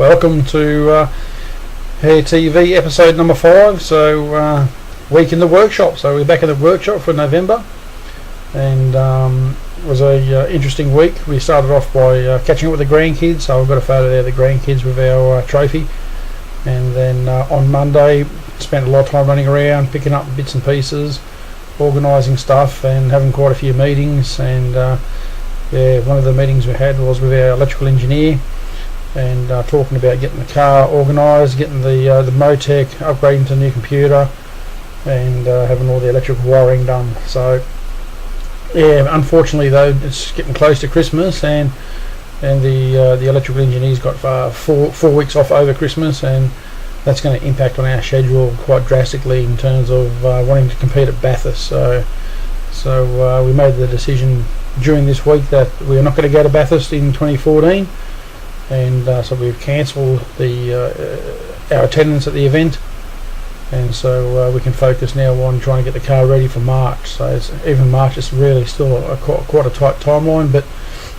Welcome to HARE TV episode number 5. So week in the workshop. So we're back in the workshop for November, and it was a interesting week. We started off by catching up with the grandkids. So I've got a photo there of the grandkids with our trophy, and then on Monday spent a lot of time running around, picking up bits and pieces, organising stuff, and having quite a few meetings. And yeah, one of the meetings we had was with our electrical engineer, and talking about getting the car organised, getting the Motec, upgrading to a new computer, and having all the electrical wiring done. So yeah, unfortunately though, it's getting close to Christmas, and the electrical engineer's got 4 weeks off over Christmas, and that's going to impact on our schedule quite drastically in terms of wanting to compete at Bathurst. So we made the decision during this week that we're not going to go to Bathurst in 2014, and so we've cancelled our attendance at the event, and so we can focus now on trying to get the car ready for March. So even March is really still quite a tight timeline, but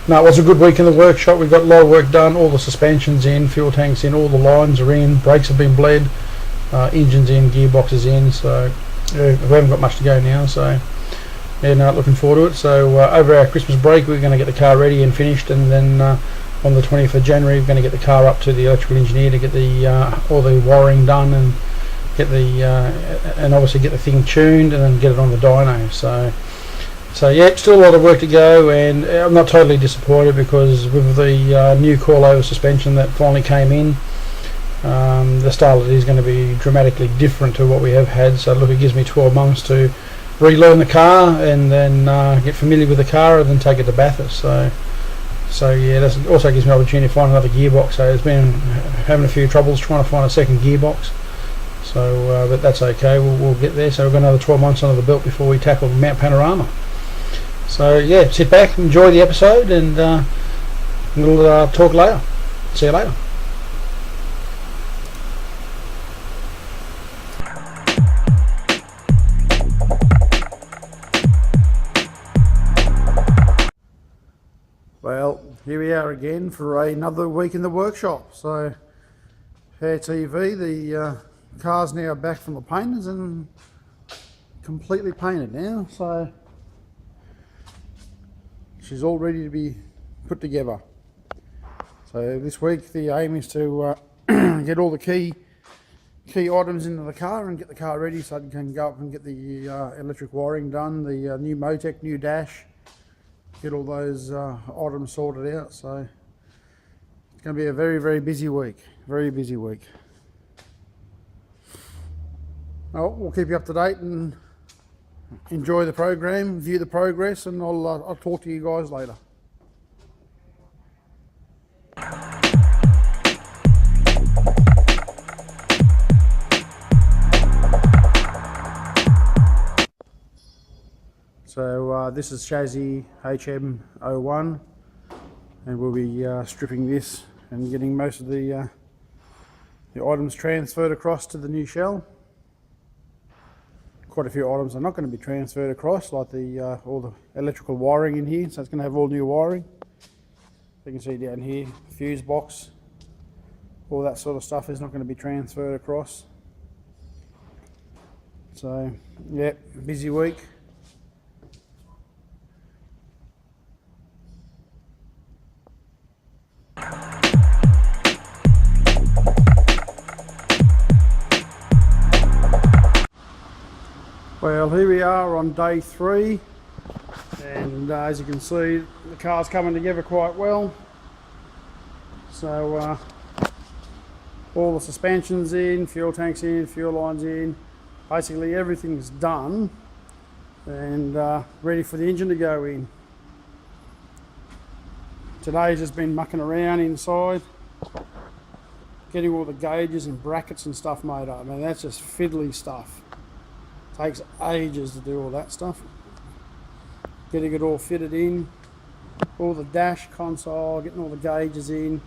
no, it was a good week in the workshop. We got a lot of work done, all the suspensions in, fuel tanks in, all the lines are in, brakes have been bled, engines in, gearboxes in, so yeah, we haven't got much to go now. So yeah, no, looking forward to it. So over our Christmas break we're going to get the car ready and finished, and then on the 20th of January we're going to get the car up to the electrical engineer to get the all the wiring done, and get the and obviously get the thing tuned, and then get it on the dyno. So yeah, still a lot of work to go, and I'm not totally disappointed, because with the new coilover suspension that finally came in, the Starlet is going to be dramatically different to what we have had. So look, it gives me 12 months to relearn the car, and then get familiar with the car, and then take it to Bathurst. So yeah, that also gives me an opportunity to find another gearbox. So it's been having a few troubles trying to find a second gearbox. So but that's okay, we'll get there. So we've got another 12 months under the belt before we tackle Mount Panorama. So yeah, sit back, enjoy the episode, and we'll talk later. See you later. Well, here we are again for another week in the workshop. So HARE TV, the car's now back from the painters and completely painted now. So she's all ready to be put together. So this week the aim is to get all the key items into the car and get the car ready, so I can go up and get the electric wiring done, the new Motec, new dash, get all those items sorted out. So it's going to be a very, very busy week. Very busy week. Well, we'll keep you up to date and enjoy the program, view the progress, and I'll talk to you guys later. So this is Chassis HM01, and we'll be stripping this and getting most of the items transferred across to the new shell. Quite a few items are not going to be transferred across, like all the electrical wiring in here, so it's going to have all new wiring. You can see down here, fuse box, all that sort of stuff is not going to be transferred across. So yeah, busy week. Well, here we are on day 3, and as you can see, the car's coming together quite well. So all the suspension's in, fuel tanks in, fuel lines in, basically everything's done and ready for the engine to go in. Today's just been mucking around inside, getting all the gauges and brackets and stuff made up. I mean, that's just fiddly stuff. Takes ages to do all that stuff. Getting it all fitted in, all the dash console, getting all the gauges in,